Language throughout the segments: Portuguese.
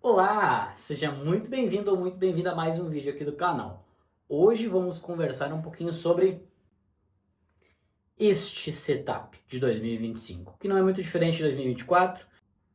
Olá, seja muito bem-vindo ou muito bem-vinda a mais um vídeo aqui do canal. Hoje vamos conversar um pouquinho sobre este setup de 2025, que não é muito diferente de 2024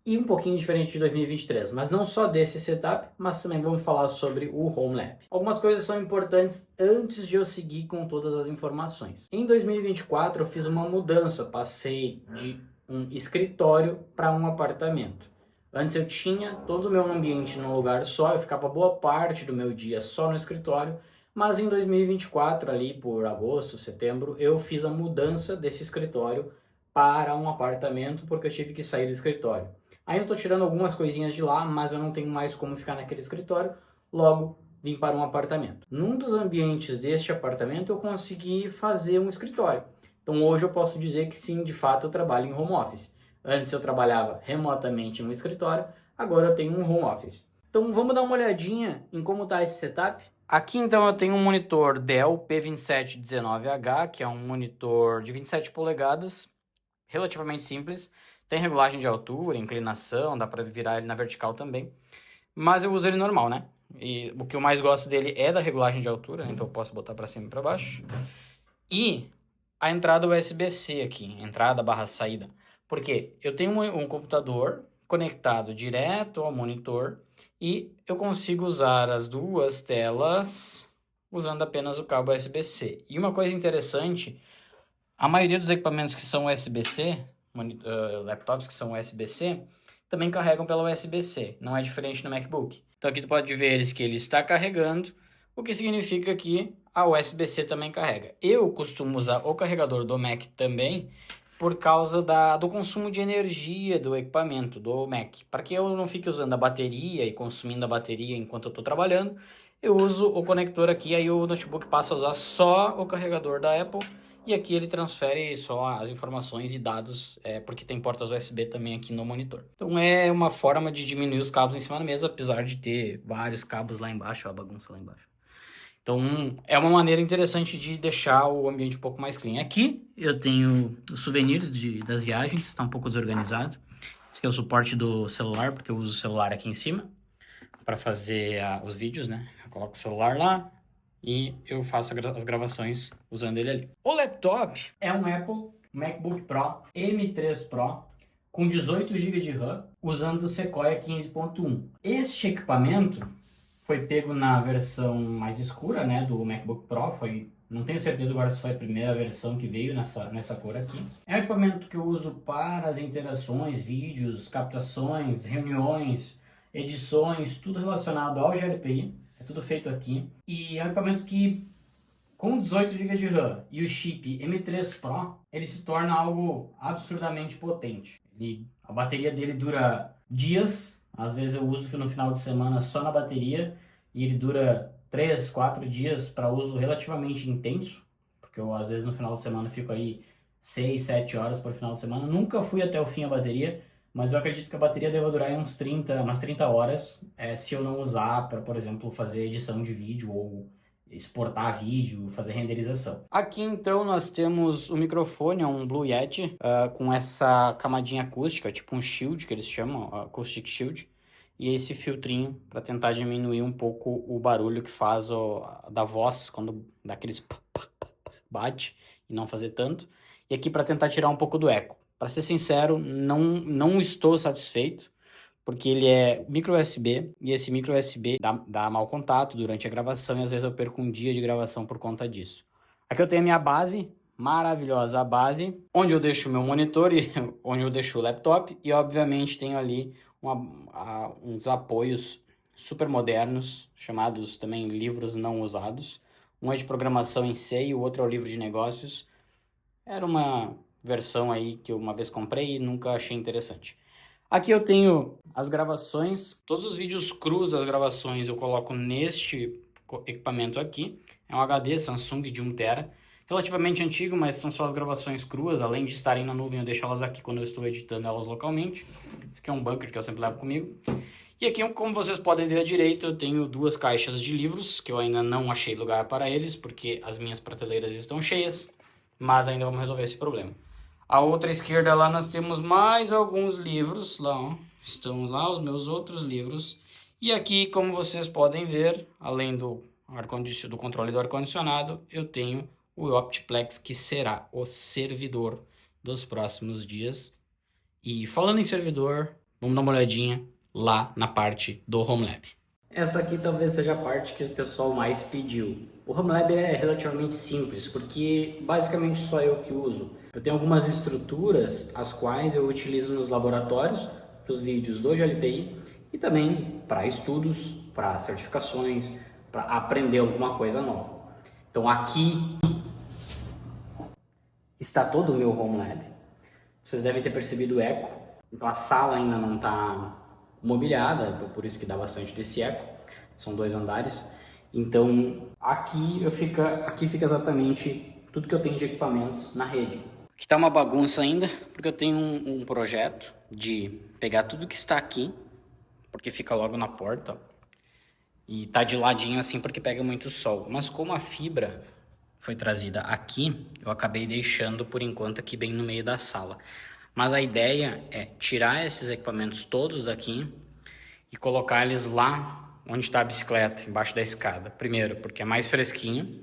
e um pouquinho diferente de 2023, mas não só desse setup, mas também vamos falar sobre o Home Lab. Algumas coisas são importantes antes de eu seguir com todas as informações. Em 2024 eu fiz uma mudança, passei de um escritório para um apartamento. Antes eu tinha todo o meu ambiente num lugar só, eu ficava boa parte do meu dia só no escritório, mas em 2024, ali por agosto, setembro, eu fiz a mudança desse escritório para um apartamento porque eu tive que sair do escritório. Ainda estou tirando algumas coisinhas de lá, mas eu não tenho mais como ficar naquele escritório, logo vim para um apartamento. Num dos ambientes deste apartamento eu consegui fazer um escritório. Então hoje eu posso dizer que sim, de fato eu trabalho em home office. Antes eu trabalhava remotamente em um escritório, agora eu tenho um home office. Então vamos dar uma olhadinha em como está esse setup? Aqui então eu tenho um monitor Dell P2719H, que é um monitor de 27 polegadas, relativamente simples. Tem regulagem de altura, inclinação, dá para virar ele na vertical também. Mas eu uso ele normal, né? E o que eu mais gosto dele é da regulagem de altura, então eu posso botar para cima e para baixo. E a entrada USB-C aqui, entrada barra saída. Porque eu tenho um computador conectado direto ao monitor e eu consigo usar as duas telas usando apenas o cabo USB-C. E uma coisa interessante, a maioria dos equipamentos que são USB-C, laptops que são USB-C, também carregam pela USB-C, não é diferente no MacBook. Então aqui tu pode ver que ele está carregando, o que significa que a USB-C também carrega. Eu costumo usar o carregador do Mac também por causa do consumo de energia do equipamento, do Mac. Para que eu não fique usando a bateria e consumindo a bateria enquanto eu estou trabalhando, eu uso o conector aqui, aí o notebook passa a usar só o carregador da Apple e aqui ele transfere só as informações e dados, porque tem portas USB também aqui no monitor. Então é uma forma de diminuir os cabos em cima da mesa, apesar de ter vários cabos lá embaixo, ó, a bagunça lá embaixo. Então é uma maneira interessante de deixar o ambiente um pouco mais clean. Aqui eu tenho os souvenirs das viagens, está um pouco desorganizado. Esse aqui é o suporte do celular, porque eu uso o celular aqui em cima para fazer os vídeos, né? Eu coloco o celular lá e eu faço as gravações usando ele ali. O laptop é um Apple MacBook Pro M3 Pro com 18 GB de RAM, usando o Sequoia 15.1. Este equipamento foi pego na versão mais escura, né, do MacBook Pro. Não tenho certeza agora se foi a primeira versão que veio nessa cor aqui. É um equipamento que eu uso para as interações, vídeos, captações, reuniões, edições, tudo relacionado ao gRPI. É tudo feito aqui. E é um equipamento que, com 18 GB de RAM e o chip M3 Pro, ele se torna algo absurdamente potente. A bateria dele dura dias. Às vezes eu uso no final de semana só na bateria e ele dura 3, 4 dias para uso relativamente intenso, porque eu às vezes no final de semana fico aí 6, 7 horas por final de semana. Nunca fui até o fim a bateria, mas eu acredito que a bateria deva durar umas 30 horas, se eu não usar para, por exemplo, fazer edição de vídeo ou exportar vídeo, fazer renderização. Aqui então nós temos o microfone, é um Blue Yeti, com essa camadinha acústica, tipo um shield que eles chamam, acoustic shield, e esse filtrinho para tentar diminuir um pouco o barulho que faz da voz quando dá aqueles bate e não fazer tanto, e aqui para tentar tirar um pouco do eco. Para ser sincero, não estou satisfeito, porque ele é micro USB e esse micro USB dá mau contato durante a gravação e às vezes eu perco um dia de gravação por conta disso. Aqui eu tenho a minha base, maravilhosa a base, onde eu deixo o meu monitor e onde eu deixo o laptop e obviamente tenho ali uns apoios super modernos, chamados também livros não usados. Um é de programação em C e o outro é o livro de negócios. Era uma versão aí que eu uma vez comprei e nunca achei interessante. Aqui eu tenho as gravações, todos os vídeos crus das gravações eu coloco neste equipamento aqui. É um HD Samsung de 1TB, relativamente antigo, mas são só as gravações cruas. Além de estarem na nuvem, eu deixo elas aqui quando eu estou editando elas localmente. Esse aqui é um bunker que eu sempre levo comigo. E aqui, como vocês podem ver à direita, eu tenho duas caixas de livros, que eu ainda não achei lugar para eles, porque as minhas prateleiras estão cheias, mas ainda vamos resolver esse problema. À outra esquerda lá nós temos mais alguns livros, lá ó, estão lá os meus outros livros. E aqui, como vocês podem ver, além do do controle do ar-condicionado, eu tenho o Optiplex, que será o servidor dos próximos dias. E falando em servidor, vamos dar uma olhadinha lá na parte do HomeLab. Essa aqui talvez seja a parte que o pessoal mais pediu. O HomeLab é relativamente simples, porque basicamente só eu que uso. Eu tenho algumas estruturas, as quais eu utilizo nos laboratórios, para os vídeos do GLPI, e também para estudos, para certificações, para aprender alguma coisa nova. Então aqui está todo o meu HomeLab. Vocês devem ter percebido o eco. Então a sala ainda não está mobiliada, por isso que dá bastante desse eco. São 2 andares. Então aqui fica exatamente tudo que eu tenho de equipamentos na rede. Aqui está uma bagunça ainda, porque eu tenho um projeto de pegar tudo que está aqui, porque fica logo na porta, e tá de ladinho assim porque pega muito sol. Mas como a fibra foi trazida aqui, eu acabei deixando por enquanto aqui bem no meio da sala. Mas a ideia é tirar esses equipamentos todos daqui e colocar eles lá onde está a bicicleta, embaixo da escada. Primeiro, porque é mais fresquinho.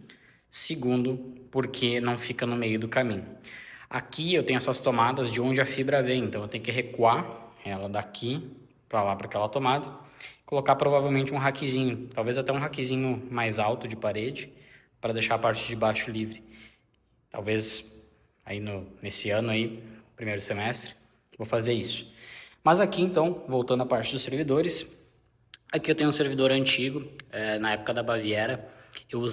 Segundo, porque não fica no meio do caminho. Aqui eu tenho essas tomadas de onde a fibra vem, então eu tenho que recuar ela daqui para lá, para aquela tomada. Colocar provavelmente um rackzinho, talvez até um rackzinho mais alto de parede, para deixar a parte de baixo livre. Talvez aí nesse ano aí, primeiro semestre, vou fazer isso. Mas aqui então, voltando à parte dos servidores, aqui eu tenho um servidor antigo, na época da Baviera, eu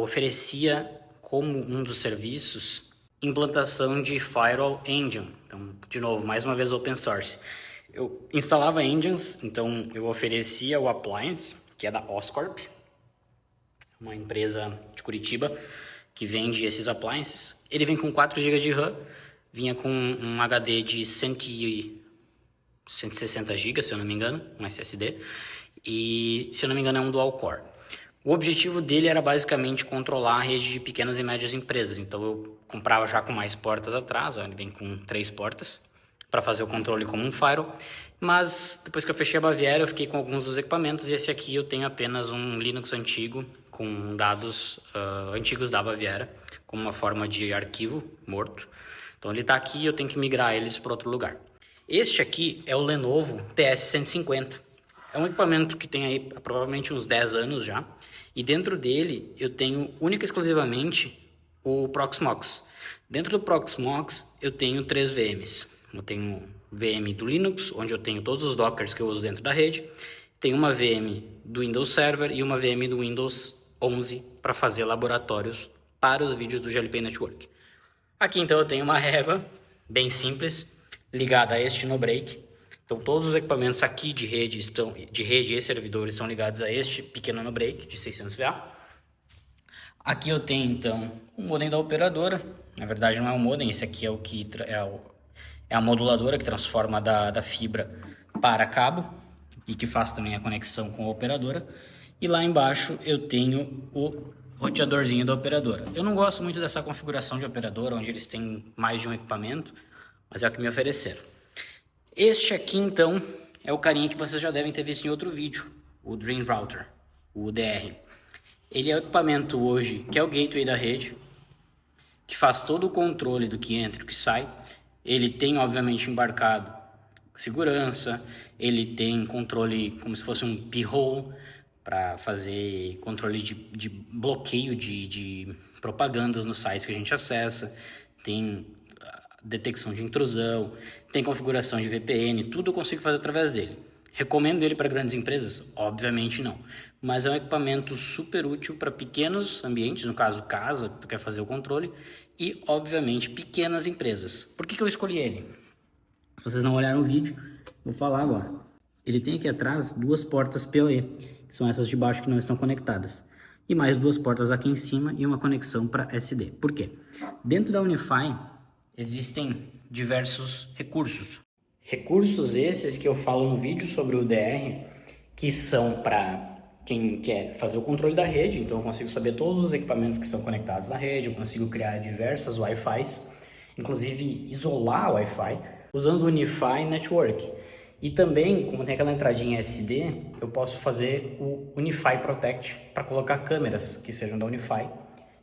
oferecia como um dos serviços implantação de Firewall Engine. Então, de novo, mais uma vez open source. Eu instalava engines, então eu oferecia o appliance, que é da Oscorp, uma empresa de Curitiba que vende esses appliances. Ele vem com 4 GB de RAM, vinha com um HD de 160 GB, se eu não me engano, um SSD, e se eu não me engano é um dual core. O objetivo dele era basicamente controlar a rede de pequenas e médias empresas, então eu comprava já com mais portas atrás, ó, ele vem com 3 portas, para fazer o controle como um firewall, mas depois que eu fechei a Baviera eu fiquei com alguns dos equipamentos e esse aqui eu tenho apenas um Linux antigo com dados antigos da Baviera, como uma forma de arquivo morto. Então ele está aqui e eu tenho que migrar eles para outro lugar. Este aqui é o Lenovo TS-150. É um equipamento que tem aí provavelmente uns 10 anos já. E dentro dele eu tenho única e exclusivamente o Proxmox. Dentro do Proxmox eu tenho 3 VMs. Eu tenho VM do Linux, onde eu tenho todos os Dockers que eu uso dentro da rede. Tenho uma VM do Windows Server e uma VM do Windows 11 para fazer laboratórios para os vídeos do GLP Network. Aqui então eu tenho uma régua bem simples, ligada a este no-break. Então todos os equipamentos aqui de rede e servidores estão ligados a este pequeno no-break de 600 VA. Aqui eu tenho então o modem da operadora. Na verdade não é um modem, esse aqui é o que é a moduladora que transforma da fibra para cabo e que faz também a conexão com a operadora. E lá embaixo eu tenho o roteadorzinho da operadora. Eu não gosto muito dessa configuração de operadora, onde eles têm mais de um equipamento, mas é o que me ofereceram. Este aqui então é o carinha que vocês já devem ter visto em outro vídeo, o Dream Router, o UDR. Ele é o equipamento hoje que é o gateway da rede, que faz todo o controle do que entra e do que sai. Ele tem obviamente embarcado segurança, ele tem controle como se fosse um p-hole para fazer controle de bloqueio de propagandas nos sites que a gente acessa, tem detecção de intrusão, tem configuração de VPN, tudo eu consigo fazer através dele. Recomendo ele para grandes empresas? Obviamente não, mas é um equipamento super útil para pequenos ambientes, no caso casa, que tu quer fazer o controle, e obviamente pequenas empresas. Por que eu escolhi ele? Se vocês não olharam o vídeo, vou falar agora. Ele tem aqui atrás 2 portas PoE, que são essas de baixo que não estão conectadas. E mais 2 portas aqui em cima e uma conexão para SD. Por quê? Dentro da Unify existem diversos recursos. Recursos esses que eu falo no vídeo sobre o UDR, que são para quem quer fazer o controle da rede. Então eu consigo saber todos os equipamentos que estão conectados na rede, eu consigo criar diversas Wi-Fis. inclusive isolar o Wi-Fi usando o Unify Network. E também, como tem aquela entradinha SD, eu posso fazer o Unify Protect para colocar câmeras que sejam da Unify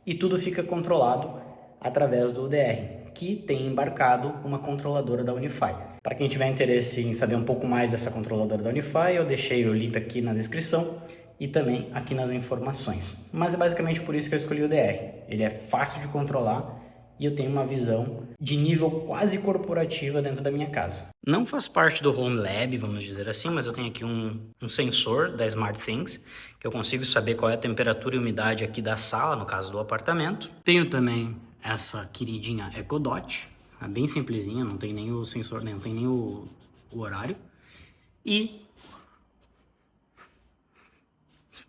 e tudo fica controlado através do UDR, que tem embarcado uma controladora da Unify. Para quem tiver interesse em saber um pouco mais dessa controladora da Unify, eu deixei o link aqui na descrição e também aqui nas informações. Mas é basicamente por isso que eu escolhi o UDR. Ele é fácil de controlar e eu tenho uma visão de nível quase corporativa dentro da minha casa. Não faz parte do Home Lab, vamos dizer assim, mas eu tenho aqui um sensor da SmartThings, que eu consigo saber qual é a temperatura e umidade aqui da sala, no caso do apartamento. Tenho também essa queridinha Echo Dot, é bem simplesinha, não tem nem o sensor, não tem nem o horário. E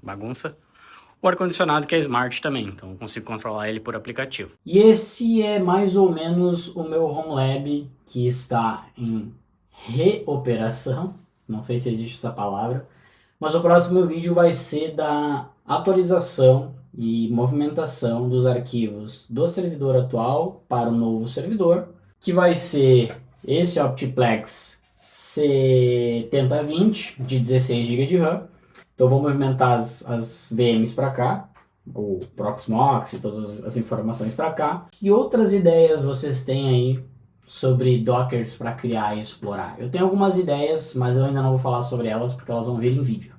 bagunça. O ar-condicionado que é smart também, então eu consigo controlar ele por aplicativo. E esse é mais ou menos o meu Home Lab que está em reoperação, não sei se existe essa palavra, mas o próximo vídeo vai ser da atualização e movimentação dos arquivos do servidor atual para o novo servidor, que vai ser esse Optiplex 7020 de 16 GB de RAM. Então eu vou movimentar as VMs para cá, o Proxmox e todas as informações para cá. Que outras ideias vocês têm aí sobre Dockers para criar e explorar? Eu tenho algumas ideias, mas eu ainda não vou falar sobre elas porque elas vão vir em vídeo.